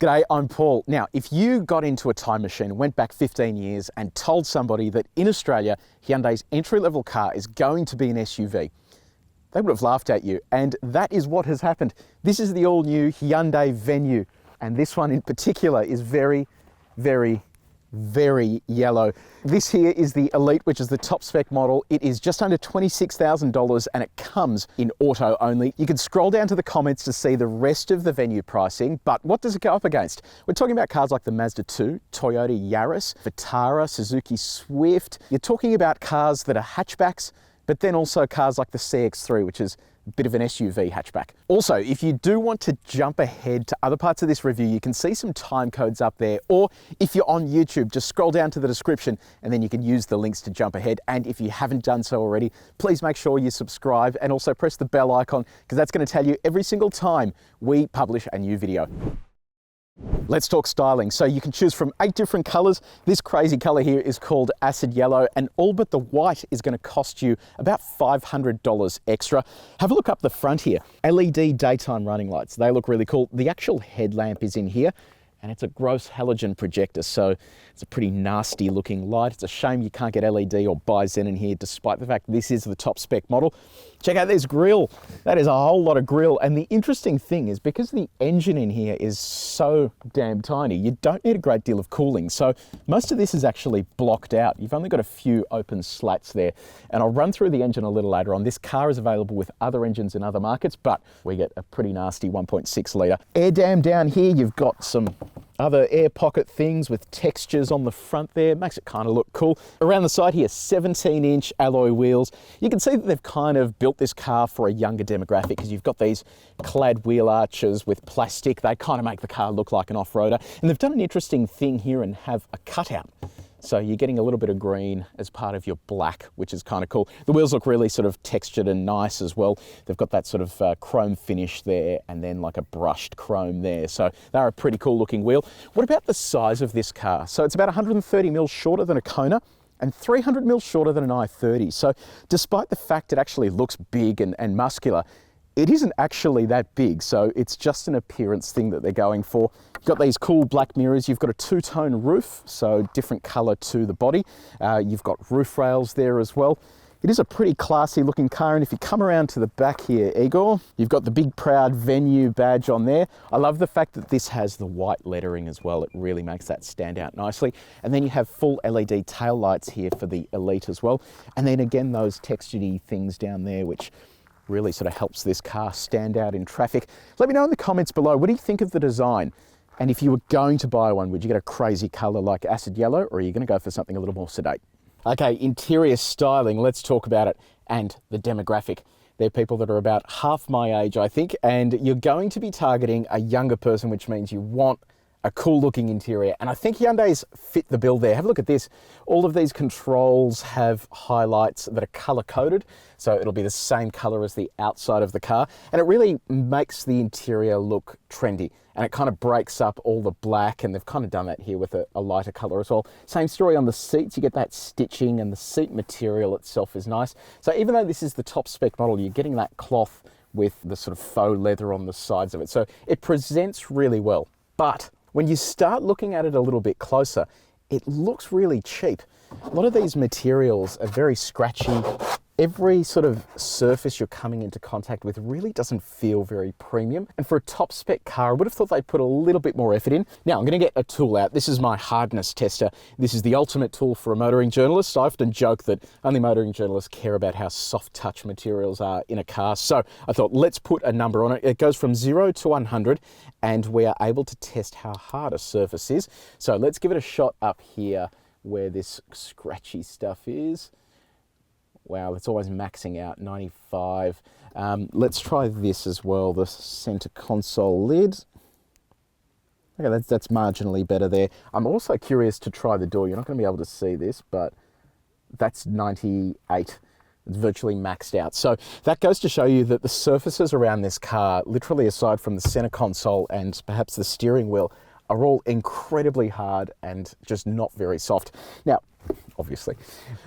G'day, I'm Paul. Now, if you got into a time machine, went back 15 years and told somebody that in Australia, Hyundai's entry-level car is going to be an SUV, they would have laughed at you. And that is what has happened. This is the all-new Hyundai Venue. And this one in particular is very, very yellow. This here is the Elite, which is the top spec model. It is just under $26,000 and it comes in auto only. You can scroll down to the comments to see the rest of the Venue pricing, but what does it go up against? We're talking about cars like the Mazda 2, Toyota Yaris, Vitara, Suzuki Swift. You're talking about cars that are hatchbacks, but then also cars like the CX-3, which is a bit of an SUV hatchback. Also, if you do want to jump ahead to other parts of this review, you can see some time codes up there, or if you're on YouTube, just scroll down to the description and then you can use the links to jump ahead. And if you haven't done so already, please make sure you subscribe and also press the bell icon, because that's going to tell you every single time we publish a new video. Let's talk styling. So you can choose from 8 different colors. This crazy color here is called acid yellow, and all but the white is going to cost you about $500 extra. Have a look up the front here. LED daytime running lights. They look really cool. The actual headlamp is in here, and it's a gross halogen projector, so it's a pretty nasty looking light. It's a shame you can't get LED or bi-xenon in here, despite the fact this is the top spec model. Check out this grille. That is a whole lot of grille. And the interesting thing is, because the engine in here is so damn tiny, you don't need a great deal of cooling. So most of this is actually blocked out. You've only got a few open slats there. And I'll run through the engine a little later on. This car is available with other engines in other markets, but we get a pretty nasty 1.6 litre. Air dam down here, you've got some other air pocket things with textures on the front there. Makes it kind of look cool. Around the side here, 17-inch alloy wheels. You can see that they've kind of built this car for a younger demographic, because you've got these clad wheel arches with plastic. They kind of make the car look like an off-roader. And they've done an interesting thing here and have a cutout. So you're getting a little bit of green as part of your black, which is kind of cool. The wheels look really sort of textured and nice as well. They've got that sort of chrome finish there, and then like a brushed chrome there. So they're a pretty cool looking wheel. What about the size of this car? So it's about 130 mils shorter than a Kona and 300 mils shorter than an i30. So despite the fact it actually looks big and muscular, it isn't actually that big, so it's just an appearance thing that they're going for. You've got these cool black mirrors. You've got a two-tone roof, so different color to the body. You've got roof rails there as well. It is a pretty classy looking car, and if you come around to the back here, Igor, you've got the big proud Venue badge on there. I love the fact that this has the white lettering as well. It really makes that stand out nicely. And then you have full LED tail lights here for the Elite as well. And then again, those textured-y things down there, which really sort of helps this car stand out in traffic. Let me know in the comments below, what do you think of the design? And if you were going to buy one, would you get a crazy color like acid yellow, or are you going to go for something a little more sedate? Okay, interior styling, let's talk about it, and the demographic. They're people that are about half my age, I think, and you're going to be targeting a younger person, which means you want a cool looking interior. And I think Hyundai's fit the bill there. Have a look at this. All of these controls have highlights that are color coded. So it'll be the same color as the outside of the car. And it really makes the interior look trendy. And it kind of breaks up all the black, and they've kind of done that here with a lighter color as well. Same story on the seats. You get that stitching, and the seat material itself is nice. So even though this is the top spec model, you're getting that cloth with the sort of faux leather on the sides of it. So it presents really well. But when you start looking at it a little bit closer, it looks really cheap. A lot of these materials are very scratchy. Every sort of surface you're coming into contact with really doesn't feel very premium. And for a top spec car, I would have thought they'd put a little bit more effort in. Now I'm going to get a tool out. This is my hardness tester. This is the ultimate tool for a motoring journalist. I often joke that only motoring journalists care about how soft touch materials are in a car. So I thought, let's put a number on it. It goes from 0 to 100, and we are able to test how hard a surface is. So let's give it a shot up here where this scratchy stuff is. Wow, it's always maxing out, 95. Let's try this as well, the center console lid. Okay, that's marginally better there. I'm also curious to try the door. You're not going to be able to see this, but that's 98. It's virtually maxed out. So that goes to show you that the surfaces around this car, literally aside from the center console and perhaps the steering wheel, are all incredibly hard and just not very soft. Now, obviously.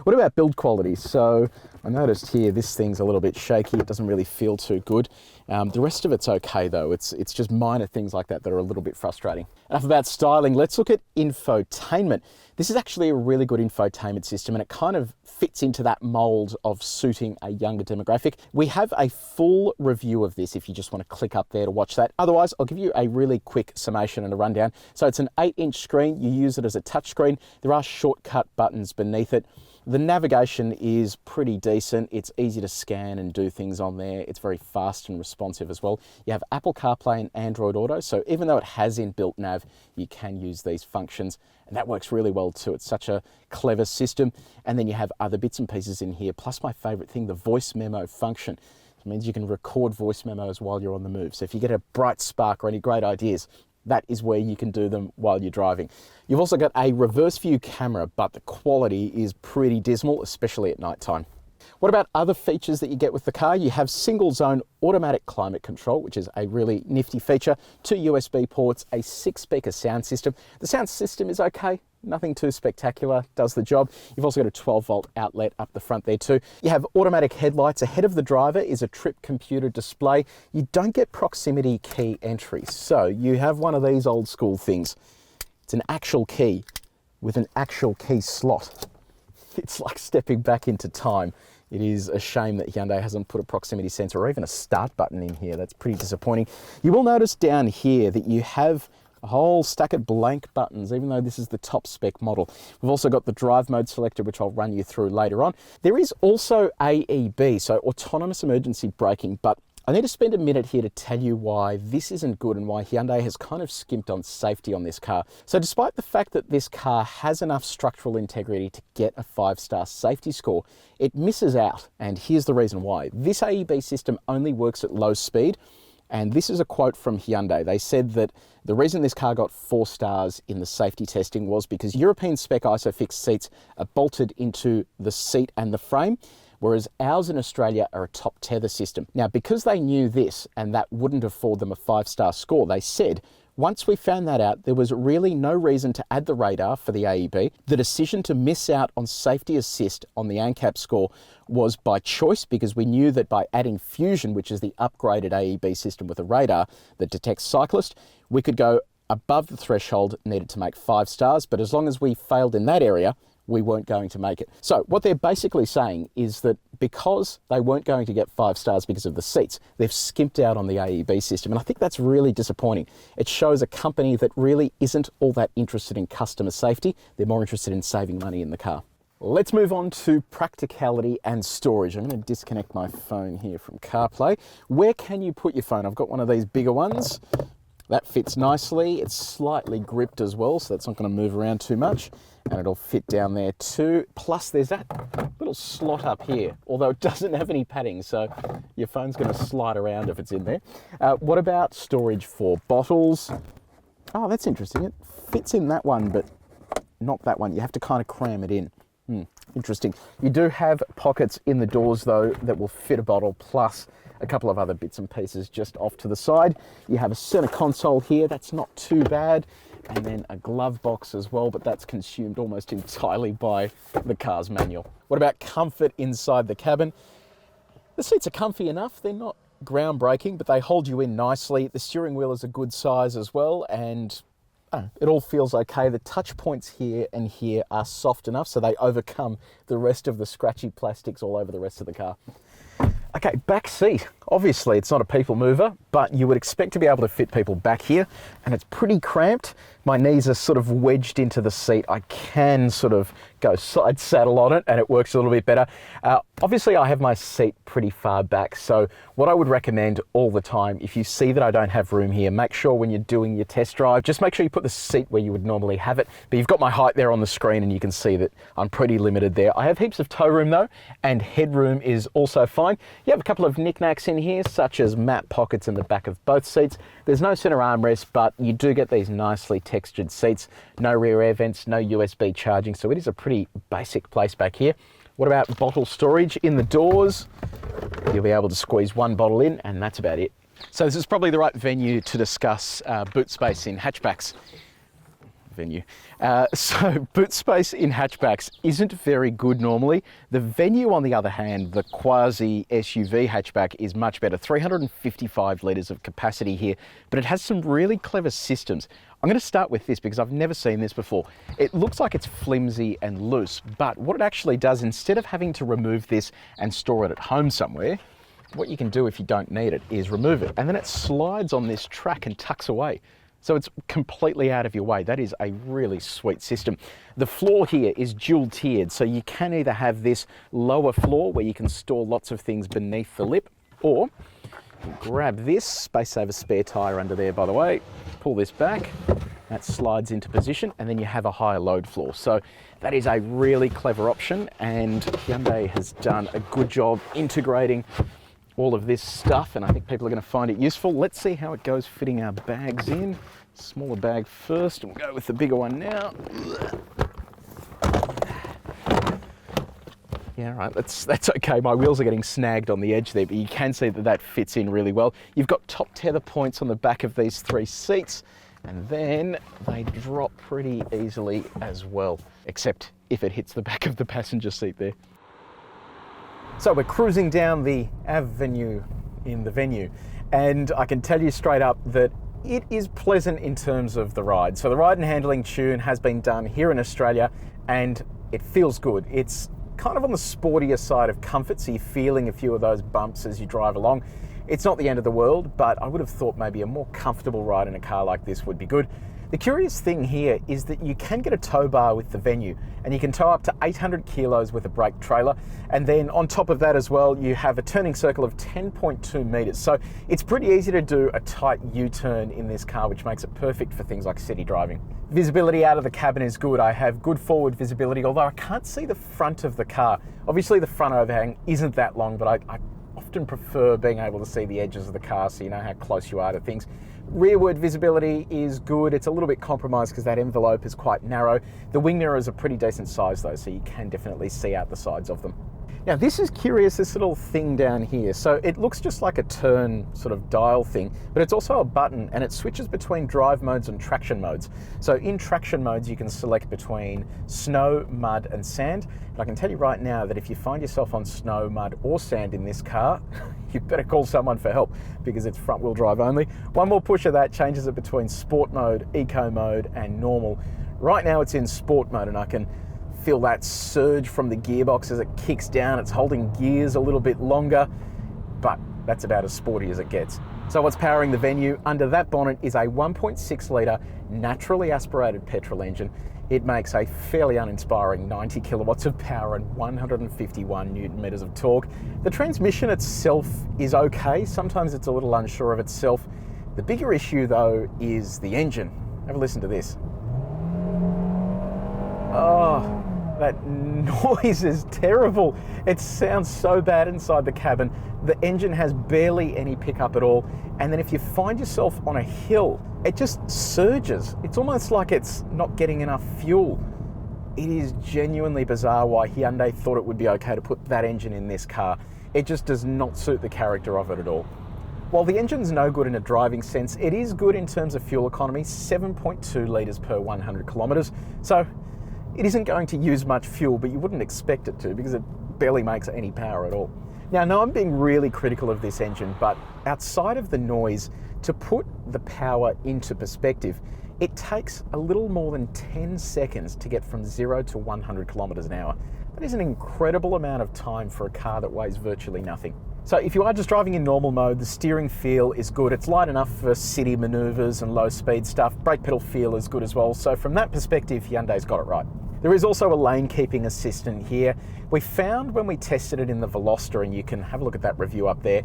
What about build quality? So I noticed here this thing's a little bit shaky. It doesn't really feel too good. The rest of it's okay though. It's just minor things like that are a little bit frustrating. Enough about styling. Let's look at infotainment. This is actually a really good infotainment system, and it kind of fits into that mold of suiting a younger demographic. We have a full review of this if you just want to click up there to watch that. Otherwise, I'll give you a really quick summation and a rundown. So it's an 8-inch screen. You use it as a touch screen. There are shortcut buttons beneath it. The navigation is pretty decent. It's easy to scan and do things on there. It's very fast and responsive as well. You have Apple CarPlay and Android Auto, so even though it has inbuilt nav, you can use these functions, and that works really well too. It's such a clever system. And then you have other bits and pieces in here, plus my favorite thing, the voice memo function. It means you can record voice memos while you're on the move. So if you get a bright spark or any great ideas, that is where you can do them while you're driving. You've also got a reverse view camera, but the quality is pretty dismal, especially at night time. What about other features that you get with the car? You have single zone automatic climate control, which is a really nifty feature, 2 USB ports, a 6-speaker sound system. The sound system is okay, nothing too spectacular, does the job. You've also got a 12-volt outlet up the front there too. You have automatic headlights. Ahead of the driver is a trip computer display. You don't get proximity key entry, so you have one of these old school things. It's an actual key with an actual key slot. It's like stepping back into time. It is a shame that Hyundai hasn't put a proximity sensor or even a start button in here. That's pretty disappointing. You will notice down here that you have a whole stack of blank buttons, even though this is the top spec model. We've also got the drive mode selector, which I'll run you through later on. There is also AEB, so autonomous emergency braking, but I need to spend a minute here to tell you why this isn't good and why Hyundai has kind of skimped on safety on this car. So despite the fact that this car has enough structural integrity to get a 5-star safety score, it misses out. And here's the reason why. This AEB system only works at low speed. And this is a quote from Hyundai. They said that the reason this car got 4 stars in the safety testing was because European spec ISOFIX seats are bolted into the seat and the frame, whereas ours in Australia are a top tether system. Now, because they knew this and that wouldn't afford them a 5-star score, they said, once we found that out, there was really no reason to add the radar for the AEB. The decision to miss out on safety assist on the ANCAP score was by choice, because we knew that by adding Fusion, which is the upgraded AEB system with a radar that detects cyclists, we could go above the threshold needed to make 5 stars, but as long as we failed in that area, we weren't going to make it. So what they're basically saying is that because they weren't going to get 5 stars because of the seats, they've skimped out on the AEB system. And I think that's really disappointing. It shows a company that really isn't all that interested in customer safety. They're more interested in saving money in the car. Let's move on to practicality and storage. I'm going to disconnect my phone here from CarPlay. Where can you put your phone? I've got one of these bigger ones. That fits nicely. It's slightly gripped as well, so that's not going to move around too much. And it'll fit down there too. Plus there's that little slot up here, although it doesn't have any padding, so your phone's going to slide around if it's in there. What about storage for bottles? Oh, that's interesting. It fits in that one, but not that one. You have to kind of cram it in. Interesting. You do have pockets in the doors though that will fit a bottle, plus a couple of other bits and pieces just off to the side. You have a center console here. That's not too bad. And then a glove box as well, but that's consumed almost entirely by the car's manual. What about comfort inside the cabin? The seats are comfy enough. They're not groundbreaking, but they hold you in nicely. The steering wheel is a good size as well, and it all feels okay. The touch points here and here are soft enough, so they overcome the rest of the scratchy plastics all over the rest of the car. Okay, back seat. Obviously, it's not a people mover, but you would expect to be able to fit people back here, and it's pretty cramped. My knees are sort of wedged into the seat. I can sort of go side saddle on it, and it works a little bit better. Obviously, I have my seat pretty far back, so what I would recommend all the time, if you see that I don't have room here, make sure when you're doing your test drive, just make sure you put the seat where you would normally have it. But you've got my height there on the screen, and you can see that I'm pretty limited there. I have heaps of toe room though, and headroom is also fine. You have a couple of knickknacks in here, such as mat pockets in the back of both seats. There's no center armrest, but you do get these nicely textured seats. No rear air vents, no USB charging, so it is a pretty basic place back here. What about bottle storage in the doors? You'll be able to squeeze one bottle in, and that's about it. So this is probably the right venue to discuss boot space in hatchbacks. Venue. So boot space in hatchbacks isn't very good normally. The Venue, on the other hand, the quasi SUV hatchback, is much better. 355 litres of capacity here, but it has some really clever systems. I'm going to start with this because I've never seen this before. It looks like it's flimsy and loose, but what it actually does, instead of having to remove this and store it at home somewhere, what you can do if you don't need it is remove it, and then it slides on this track and tucks away. So it's completely out of your way. That is a really sweet system. The floor here is dual tiered, so you can either have this lower floor where you can store lots of things beneath the lip, or grab this, space saver spare tyre under there by the way, pull this back, that slides into position, and then you have a higher load floor. So that is a really clever option, and Hyundai has done a good job integrating all of this stuff, and I think people are going to find it useful. Let's see how it goes fitting our bags in. Smaller bag first, and we'll go with the bigger one now. Yeah, right, that's okay. My wheels are getting snagged on the edge there, but you can see that that fits in really well. You've got top tether points on the back of these 3 seats, and then they drop pretty easily as well, except if it hits the back of the passenger seat there. So we're cruising down the avenue in the Venue, and I can tell you straight up that it is pleasant in terms of the ride. So the ride and handling tune has been done here in Australia, and it feels good. It's kind of on the sportier side of comfort, so you're feeling a few of those bumps as you drive along. It's not the end of the world, but I would have thought maybe a more comfortable ride in a car like this would be good. The curious thing here is that you can get a tow bar with the Venue, and you can tow up to 800 kilos with a brake trailer, and then on top of that as well you have a turning circle of 10.2 meters, so it's pretty easy to do a tight U-turn in this car, which makes it perfect for things like city driving. Visibility out of the cabin is good. I have good forward visibility, although I can't see the front of the car. Obviously the front overhang isn't that long, but I often prefer being able to see the edges of the car so you know how close you are to things. Rearward visibility is good. It's a little bit compromised because that envelope is quite narrow. The wing mirrors are pretty decent size though, so you can definitely see out the sides of them. Now this is curious, this little thing down here. So it looks just like a turn sort of dial thing, but it's also a button, and it switches between drive modes and traction modes. So in traction modes you can select between snow, mud and sand. And I can tell you right now that if you find yourself on snow, mud or sand in this car, you better call someone for help because it's front wheel drive only. One more push of that changes it between sport mode, eco mode and normal. Right now it's in sport mode, and I can feel that surge from the gearbox as it kicks down. It's holding gears a little bit longer, but that's about as sporty as it gets. So what's powering the Venue? Under that bonnet is a 1.6 litre naturally aspirated petrol engine. It makes a fairly uninspiring 90 kilowatts of power and 151 newton meters of torque. The transmission itself is okay. Sometimes it's a little unsure of itself. The bigger issue though is the engine. Have a listen to this. Oh, that noise is terrible. It sounds so bad inside the cabin. The engine has barely any pickup at all. And then if you find yourself on a hill, it just surges. It's almost like it's not getting enough fuel. It is genuinely bizarre why Hyundai thought it would be okay to put that engine in this car. It just does not suit the character of it at all. While the engine's no good in a driving sense, it is good in terms of fuel economy, 7.2 litres per 100 kilometres. So it isn't going to use much fuel, but you wouldn't expect it to because it barely makes any power at all. Now, I know I'm being really critical of this engine, but outside of the noise, to put the power into perspective, it takes a little more than 10 seconds to get from 0 to 100 kilometers an hour. That is an incredible amount of time for a car that weighs virtually nothing. So if you are just driving in normal mode, the steering feel is good. It's light enough for city maneuvers and low speed stuff. Brake pedal feel is good as well. So from that perspective, Hyundai's got it right. There is also a lane keeping assistant here. We found when we tested it in the Veloster, and you can have a look at that review up there,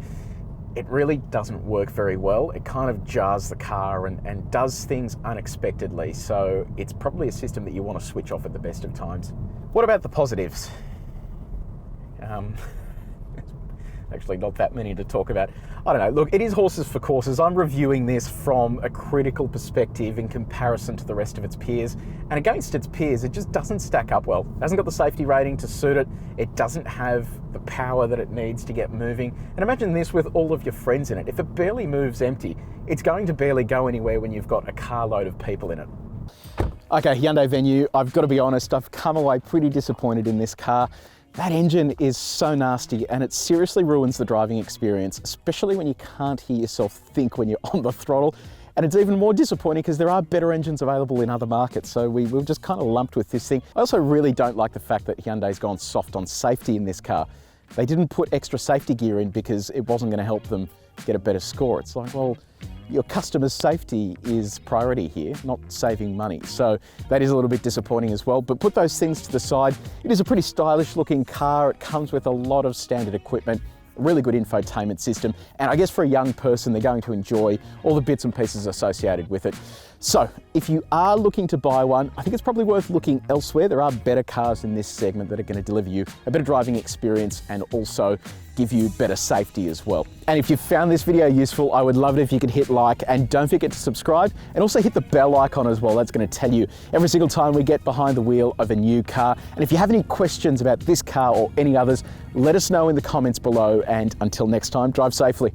it really doesn't work very well. It kind of jars the car and does things unexpectedly. So it's probably a system that you want to switch off at the best of times. What about the positives? Actually not that many to talk about. I don't know, look, it is horses for courses. I'm reviewing this from a critical perspective in comparison to the rest of its peers, and against its peers, it just doesn't stack up well. It hasn't got the safety rating to suit it. It doesn't have the power that it needs to get moving. And imagine this with all of your friends in it. If it barely moves empty, it's going to barely go anywhere when you've got a carload of people in it. Okay, Hyundai Venue, I've got to be honest, I've come away pretty disappointed in this car. That engine is so nasty and it seriously ruins the driving experience, especially when you can't hear yourself think when you're on the throttle. And it's even more disappointing because there are better engines available in other markets, so we've just kind of lumped with this thing. I also really don't like the fact that Hyundai's gone soft on safety in this car. They didn't put extra safety gear in because it wasn't going to help them get a better score. It's like, well, your customer's safety is priority here, not saving money. So that is a little bit disappointing as well, but put those things to the side. It is a pretty stylish looking car. It comes with a lot of standard equipment, a really good infotainment system, and I guess for a young person, they're going to enjoy all the bits and pieces associated with it. So if you are looking to buy one, I think it's probably worth looking elsewhere. There are better cars in this segment that are going to deliver you a better driving experience and also give you better safety as well. And if you found this video useful, I would love it if you could hit like, and don't forget to subscribe and also hit the bell icon as well. That's going to tell you every single time we get behind the wheel of a new car. And if you have any questions about this car or any others, let us know in the comments below, and until next time, drive safely.